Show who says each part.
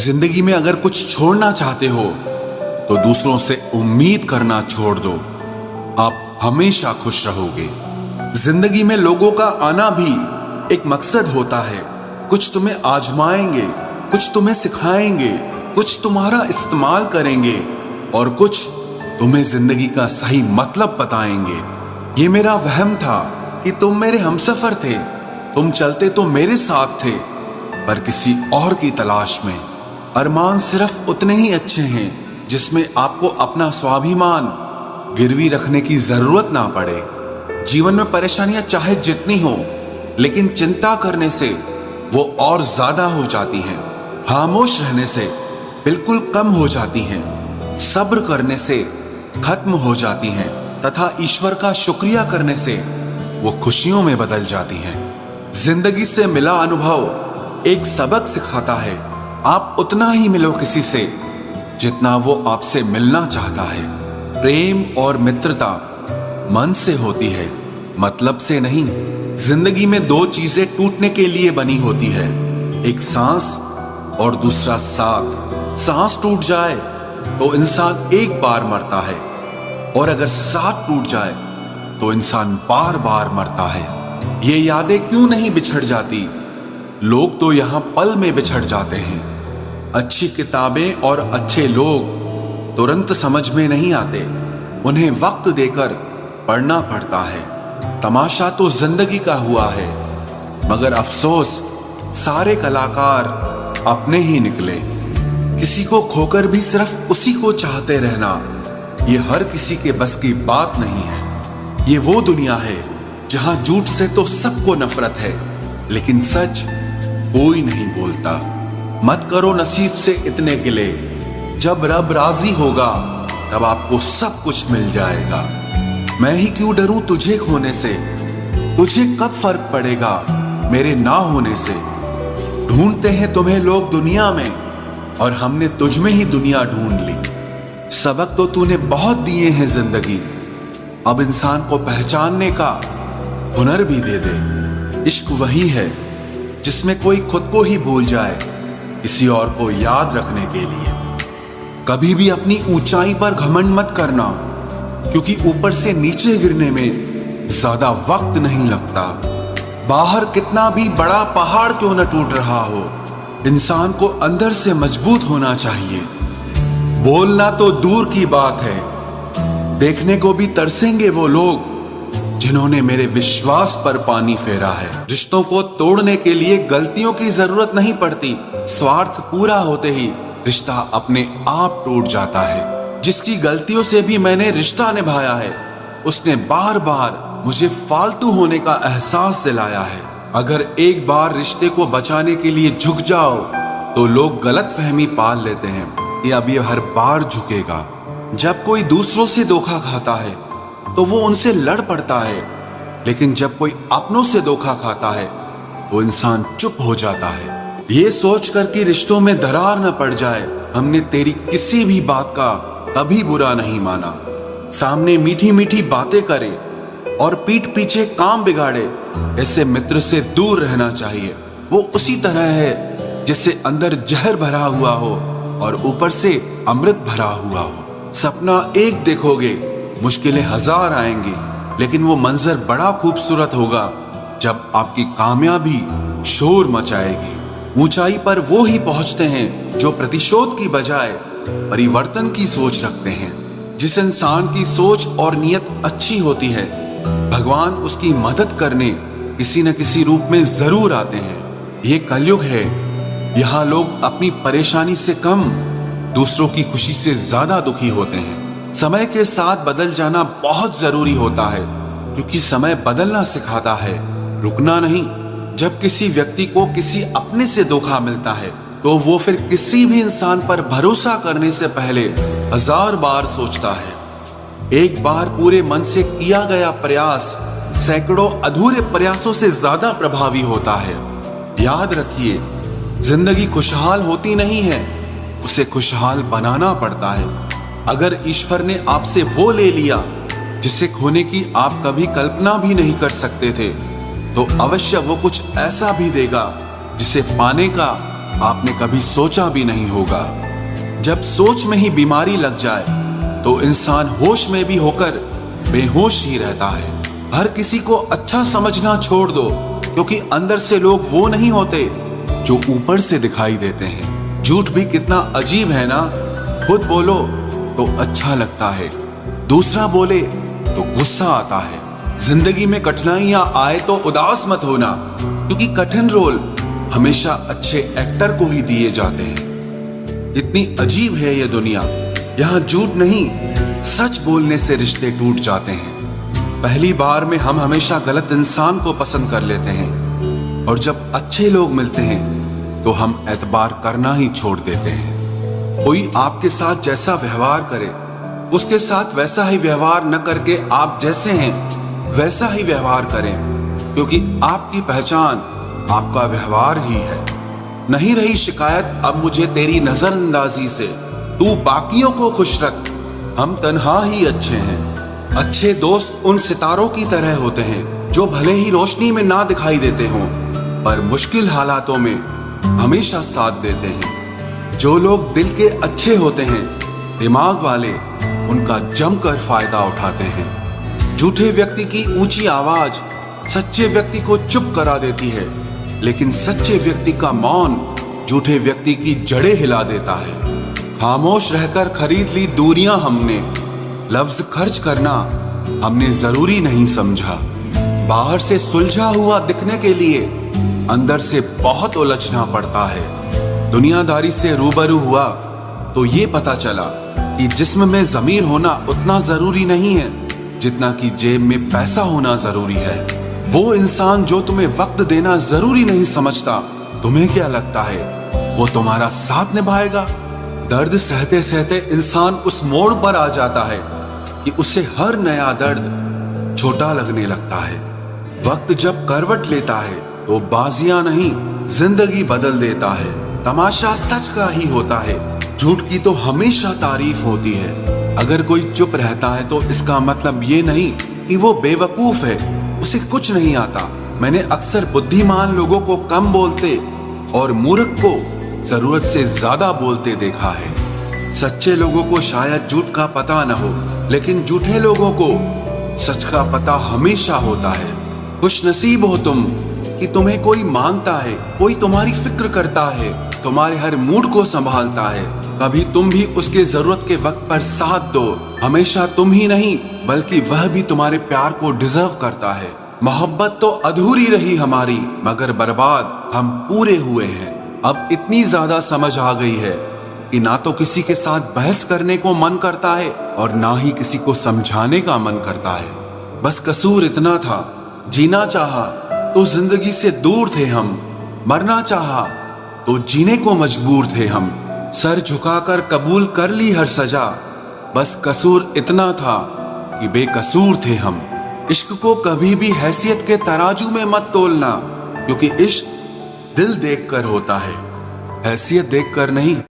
Speaker 1: जिंदगी में अगर कुछ छोड़ना चाहते हो तो दूसरों से उम्मीद करना छोड़ दो, आप हमेशा खुश रहोगे। जिंदगी में लोगों का आना भी एक मकसद होता है। कुछ तुम्हें आजमाएंगे, कुछ तुम्हें सिखाएंगे, कुछ तुम्हारा इस्तेमाल करेंगे और कुछ तुम्हें जिंदगी का सही मतलब बताएंगे। ये मेरा वहम था कि तुम मेरे हमसफर थे, तुम चलते तो मेरे साथ थे पर किसी और की तलाश में। अरमान सिर्फ उतने ही अच्छे हैं जिसमें आपको अपना स्वाभिमान गिरवी रखने की जरूरत ना पड़े। जीवन में परेशानियां चाहे जितनी हो, लेकिन चिंता करने से वो और ज्यादा हो जाती हैं। खामोश रहने से बिल्कुल कम हो जाती हैं। सब्र करने से खत्म हो जाती हैं तथा ईश्वर का शुक्रिया करने से वो खुशियों में बदल जाती हैं। जिंदगी से मिला अनुभव एक सबक सिखाता है। आप उतना ही मिलो किसी से जितना वो आपसे मिलना चाहता है। प्रेम और मित्रता मन से होती है, मतलब से नहीं। जिंदगी में दो चीजें टूटने के लिए बनी होती है, एक सांस और दूसरा साथ। सांस टूट जाए तो इंसान एक बार मरता है और अगर साथ टूट जाए तो इंसान बार बार मरता है। ये यादें क्यों नहीं बिछड़ जाती? लोग तो यहां पल में बिछड़ जाते हैं। अच्छी किताबें और अच्छे लोग तुरंत समझ में नहीं आते, उन्हें वक्त देकर पढ़ना पड़ता है। तमाशा तो जिंदगी का हुआ है, मगर अफसोस सारे कलाकार अपने ही निकले। किसी को खोकर भी सिर्फ उसी को चाहते रहना, ये हर किसी के बस की बात नहीं है। ये वो दुनिया है जहां झूठ से तो सबको नफरत है, लेकिन सच कोई नहीं बोलता। मत करो नसीब से इतने गिले, जब रब राजी होगा तब आपको सब कुछ मिल जाएगा। मैं ही क्यों डरूं तुझे खोने से, तुझे कब फर्क पड़ेगा मेरे ना होने से। ढूंढते हैं तुम्हें लोग दुनिया में और हमने तुझ में ही दुनिया ढूंढ ली। सबक तो तूने बहुत दिए हैं जिंदगी, अब इंसान को पहचानने का हुनर भी दे दे। इश्क वही है जिसमें कोई खुद को ही भूल जाए किसी और को याद रखने के लिए। कभी भी अपनी ऊंचाई पर घमंड मत करना, क्योंकि ऊपर से नीचे गिरने में ज्यादा वक्त नहीं लगता। बाहर कितना भी बड़ा पहाड़ क्यों न टूट रहा हो, इंसान को अंदर से मजबूत होना चाहिए। बोलना तो दूर की बात है, देखने को भी तरसेंगे वो लोग जिन्होंने मेरे विश्वास पर पानी फेरा है। रिश्तों को तोड़ने के लिए गलतियों की जरूरत नहीं पड़ती, स्वार्थ पूरा होते ही रिश्ता अपने आप टूट जाता है। जिसकी गलतियों से भी मैंने रिश्ता निभाया है, उसने बार बार मुझे फालतू होने का एहसास दिलाया है। अगर एक बार रिश्ते को बचाने के लिए झुक जाओ तो लोग गलत फहमी पाल लेते हैं कि अब ये हर बार झुकेगा। जब कोई दूसरों से धोखा खाता है तो वो उनसे लड़ पड़ता है, लेकिन जब कोई अपनों से धोखा खाता है तो इंसान चुप हो जाता है। ये सोचकर कि रिश्तों में दरार न पड़ जाए, हमने तेरी किसी भी बात का कभी बुरा नहीं माना। सामने मीठी मीठी बातें करे और पीठ पीछे काम बिगाड़े, ऐसे मित्र से दूर रहना चाहिए। वो उसी तरह है जैसे अंदर जहर भरा हुआ हो और ऊपर से अमृत भरा हुआ हो। सपना एक देखोगे, मुश्किलें हजार आएंगी, लेकिन वो मंजर बड़ा खूबसूरत होगा जब आपकी कामयाबी शोर मचाएगी। ऊंचाई पर वो ही पहुंचते हैं जो प्रतिशोध की बजाय परिवर्तन की सोच रखते हैं। जिस इंसान की सोच और नियत अच्छी होती है, भगवान उसकी मदद करने किसी न किसी रूप में जरूर आते हैं। ये कलयुग है, यहाँ लोग अपनी परेशानी से कम दूसरों की खुशी से ज्यादा दुखी होते हैं। समय के साथ बदल जाना बहुत जरूरी होता है, क्योंकि समय बदलना सिखाता है, रुकना नहीं। जब किसी व्यक्ति को किसी अपने से धोखा मिलता है तो वो फिर किसी भी इंसान पर भरोसा करने से पहले हजार बार सोचता है। एक बार पूरे मन से किया गया प्रयास सैकड़ों अधूरे प्रयासों से ज्यादा प्रभावी होता है। याद रखिए, जिंदगी खुशहाल होती नहीं है, उसे खुशहाल बनाना पड़ता है। अगर ईश्वर ने आपसे वो ले लिया जिसे खोने की आप कभी कल्पना भी नहीं कर सकते थे, तो अवश्य वो कुछ ऐसा भी देगा जिसे पाने का आपने कभी सोचा भी नहीं होगा। जब सोच में ही बीमारी लग जाए तो इंसान होश में भी होकर बेहोश ही रहता है। हर किसी को अच्छा समझना छोड़ दो, क्योंकि अंदर से लोग वो नहीं होते जो ऊपर से दिखाई देते हैं। झूठ भी कितना अजीब है ना। खुद बोलो तो अच्छा लगता है, दूसरा बोले तो गुस्सा आता है। जिंदगी में कठिनाइयां आए तो उदास मत होना, क्योंकि कठिन रोल हमेशा अच्छे एक्टर को ही दिए जाते हैं। इतनी अजीब है ये दुनिया, यहाँ झूठ नहीं सच बोलने से रिश्ते टूट जाते हैं। पहली बार में हम हमेशा गलत इंसान को पसंद कर लेते हैं, और जब अच्छे लोग मिलते हैं तो हम एतबार करना ही छोड़ देते हैं। कोई आपके साथ जैसा व्यवहार करे, उसके साथ वैसा ही व्यवहार न करके आप जैसे हैं वैसा ही व्यवहार करें, क्योंकि आपकी पहचान आपका व्यवहार ही है। नहीं रही शिकायत अब मुझे तेरी नजरअंदाजी से, तू बाकियों को खुश रख, हम तन्हा ही अच्छे हैं। अच्छे दोस्त उन सितारों की तरह होते हैं जो भले ही रोशनी में ना दिखाई देते हों, पर मुश्किल हालातों में हमेशा साथ देते हैं। जो लोग दिल के अच्छे होते हैं, दिमाग वाले, उनका जमकर फायदा उठाते हैं। झूठे व्यक्ति की ऊंची आवाज सच्चे व्यक्ति को चुप करा देती है, लेकिन सच्चे व्यक्ति का मौन झूठे व्यक्ति की जड़ें हिला देता है। खामोश रहकर खरीद ली दूरियां हमने, लफ्ज खर्च करना हमने जरूरी नहीं समझा। बाहर से सुलझा हुआ दिखने के लिए अंदर से बहुत उलझना पड़ता है। दुनियादारी से रूबरू हुआ तो ये पता चला कि जिस्म में ज़मीर होना उतना जरूरी नहीं है जितना कि जेब में पैसा होना जरूरी है। वो इंसान जो तुम्हें वक्त देना जरूरी नहीं समझता, तुम्हें क्या लगता है वो तुम्हारा साथ निभाएगा? दर्द सहते सहते इंसान उस मोड़ पर आ जाता है कि उसे हर नया दर्द छोटा लगने लगता है। वक्त जब करवट लेता है तो बाजियां नहीं जिंदगी बदल देता है। तमाशा सच का ही होता है, झूठ की तो हमेशा तारीफ होती है। अगर कोई चुप रहता है तो इसका मतलब ये नहीं कि वो बेवकूफ है, उसे कुछ नहीं आता। मैंने अक्सर बुद्धिमान लोगों को कम बोलते और मूर्ख को जरूरत से ज्यादा बोलते देखा है। सच्चे लोगों को शायद झूठ का पता न हो, लेकिन झूठे लोगों को सच का पता हमेशा होता है। खुशनसीब हो तुम कि तुम्हें कोई मानता है, कोई तुम्हारी फिक्र करता है, तुम्हारे हर मूड को संभालता है। कभी तुम भी उसके जरूरत के वक्त पर साथ दो। हमेशा तुम ही नहीं बल्कि वह भी तुम्हारे प्यार को डिजर्व करता है। मोहब्बत तो अधूरी रही हमारी, मगर बर्बाद हम पूरे हुए हैं। अब इतनी ज्यादा समझ आ गई है कि ना तो किसी के साथ बहस करने को मन करता है और ना ही किसी को समझाने का मन करता है। बस कसूर इतना था, जीना चाहा तो जिंदगी से दूर थे हम, मरना चाहा तो जीने को मजबूर थे हम। सर झुकाकर कबूल कर ली हर सजा, बस कसूर इतना था कि बेकसूर थे हम। इश्क को कभी भी हैसियत के तराजू में मत तोलना, क्योंकि इश्क दिल देखकर होता है, हैसियत देखकर नहीं।